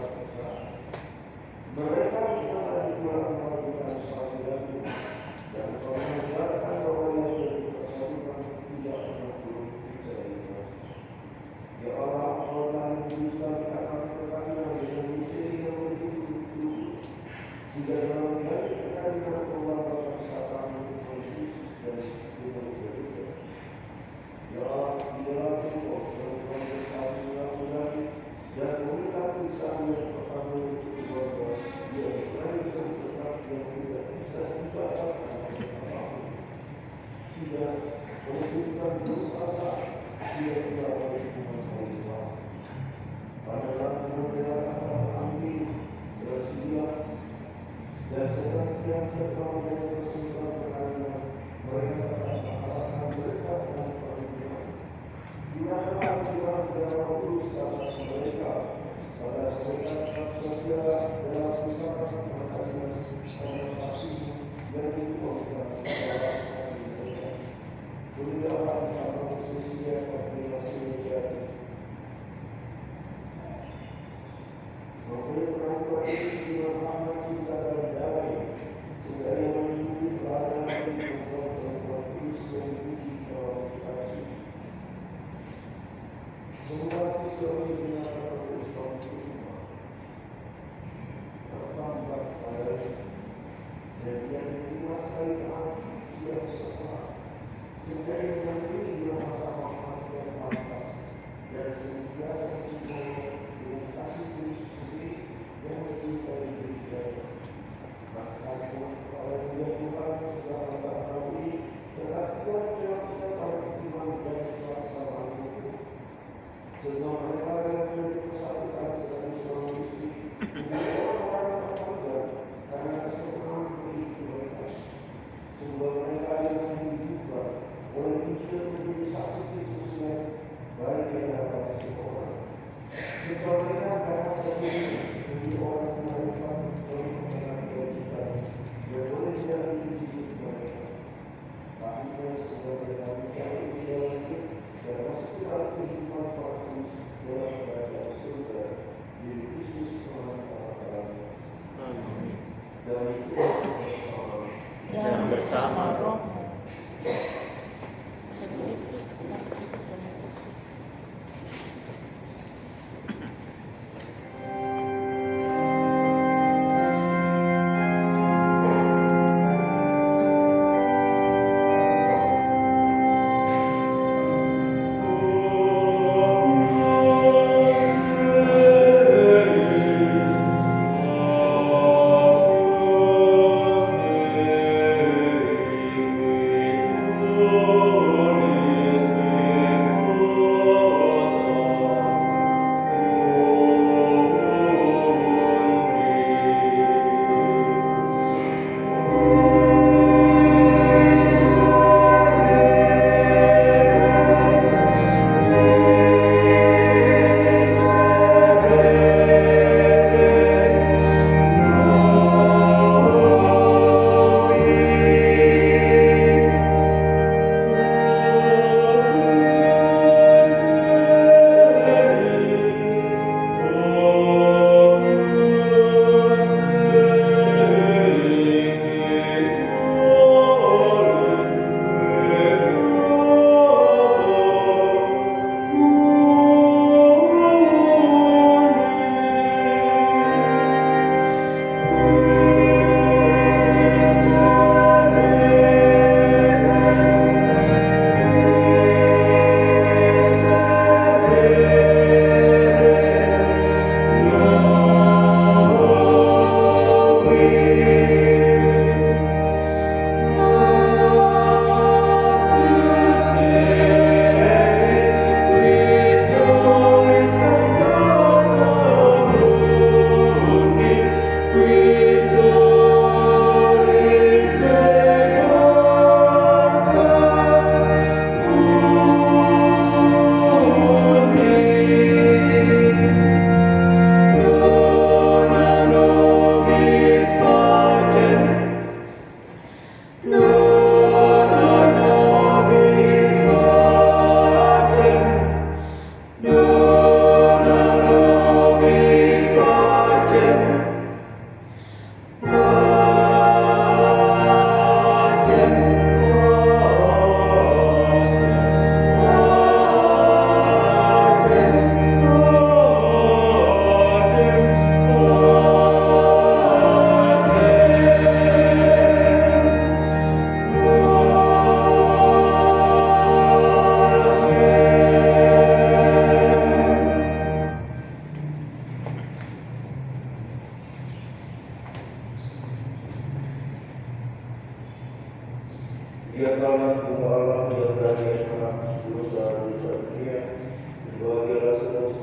Dan bersama roh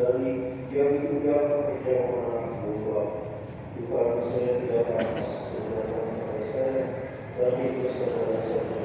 dari yang juga percayaan bahwa Tuhan saya tidak pantas kepada saya, tapi kesalahan saya.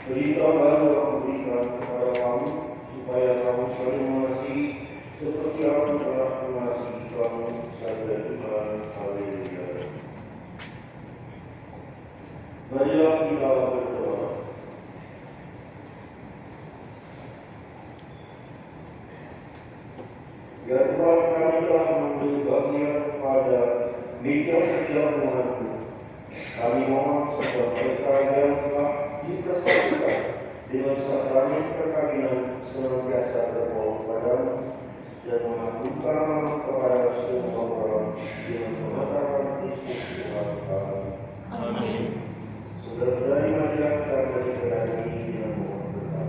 Perintah baru aku berikan kepada kamu, supaya kamu saling mengasihi seperti aku telah mengasihi kamu. Sabda Tuhan. Haleluya. Marilah kita berdoa. Ya Tuhan, kami telah memberi bagian pada meja perjamuanmu. Kami mohon supaya mereka yang telah dipersatukan dengan sakrament perkawinan senantiasa bermohon padamu dan mengagungkan kepada semua orang dengan mengatakan Kristus Tuhan kami. Amin. Saudara-saudari, marilah kita beribadah ini dengan mohon berkat.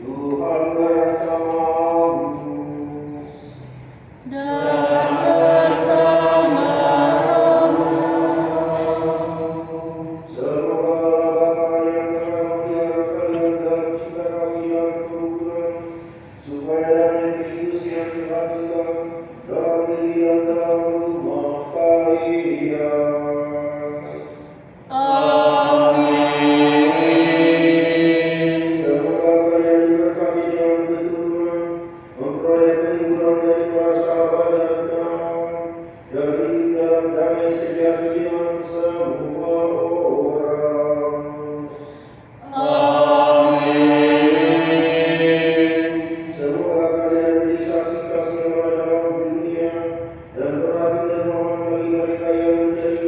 Tuhan bersamamu. Dan bersama Semoga Bapa yang telah memelihara kalian dalam cinta kasih dan kerukunan, supaya damai Kristus yang dihadirkan dalam diri dan dalam rumah kalian. Semoga kalian diberkati dengan keturunan, memperoleh penghiburan dari para sahabat dan kenalan, dan hidup dalam damai sejati dengan semua orang. Semoga kalian menjadi saksi kasih Allah dalam dunia dan pernah berdermawan bagi mereka yang mencari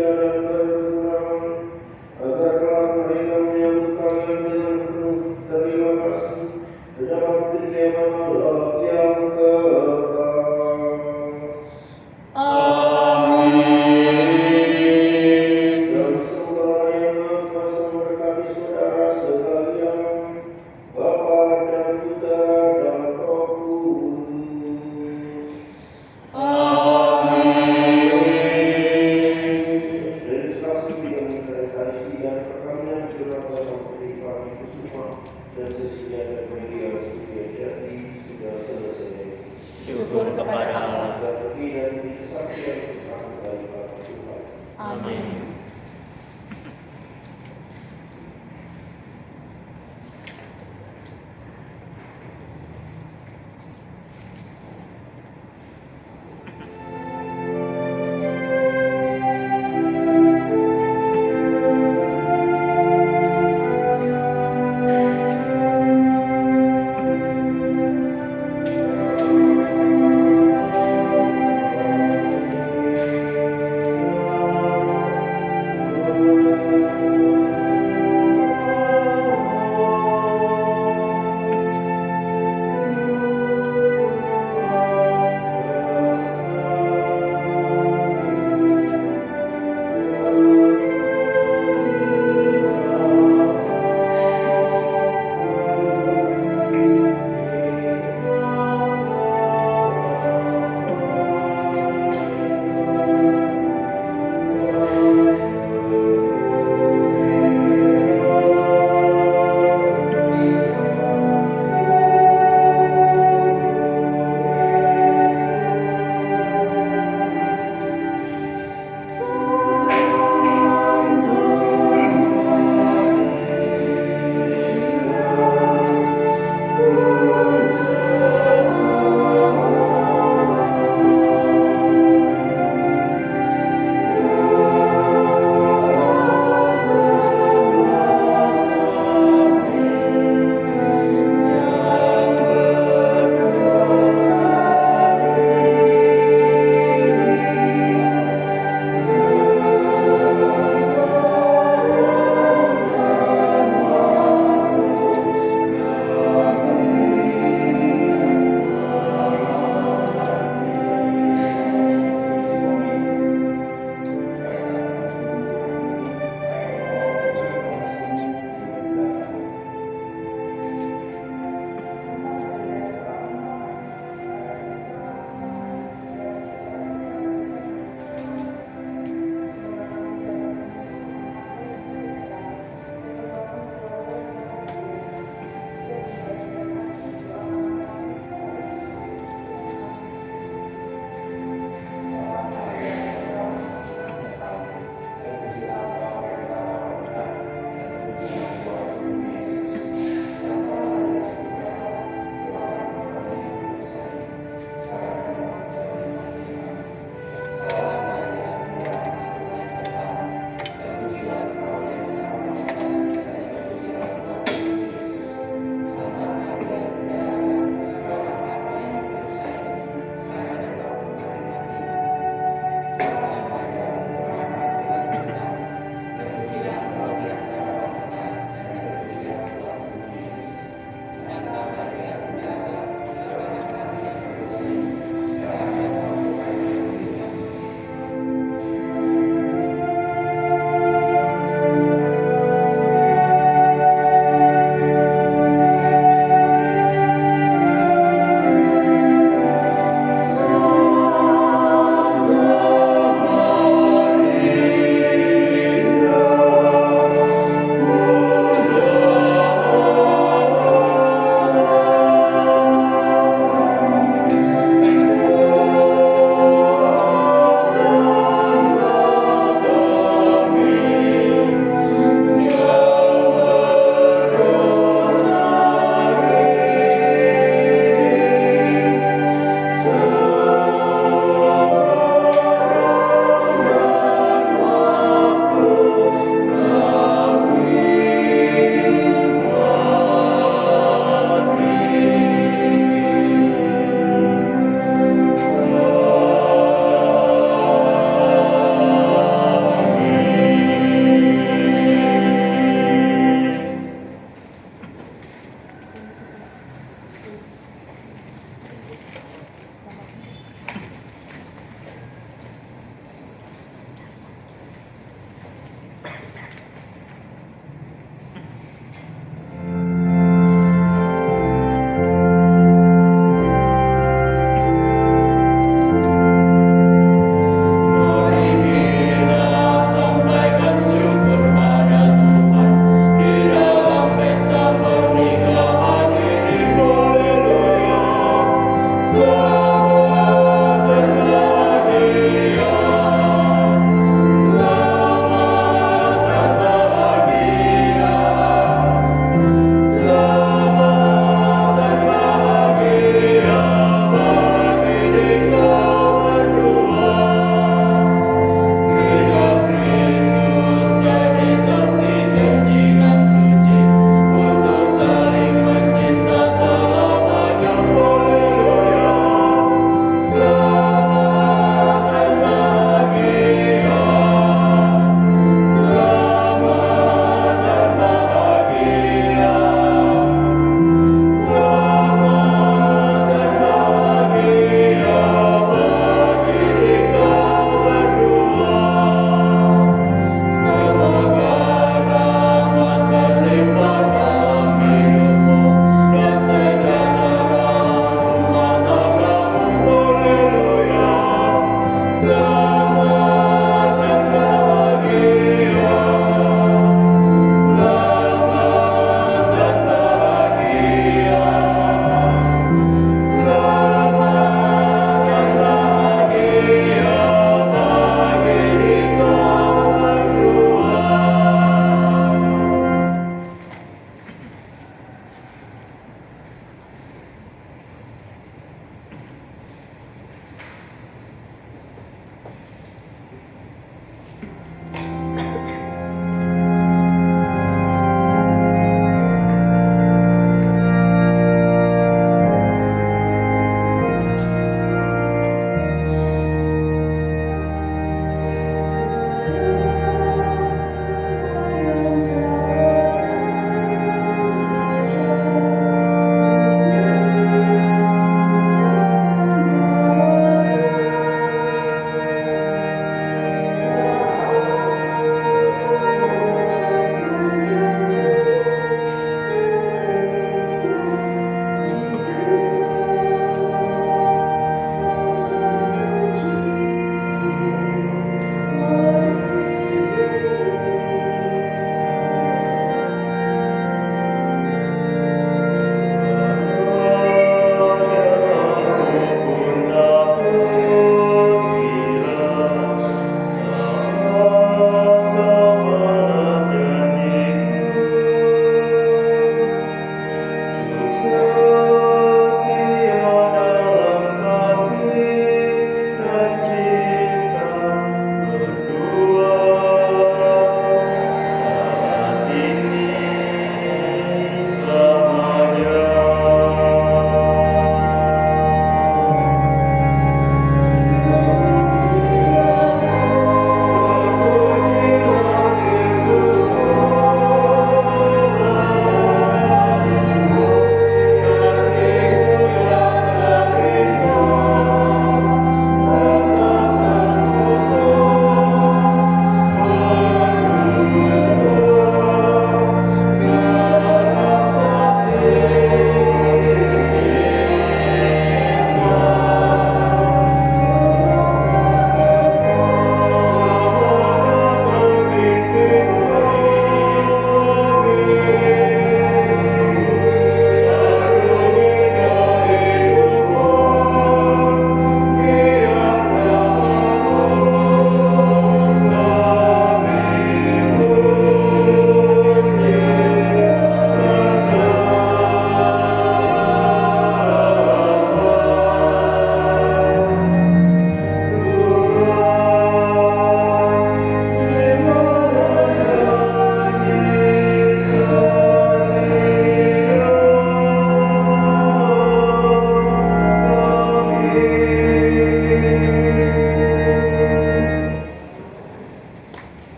Saya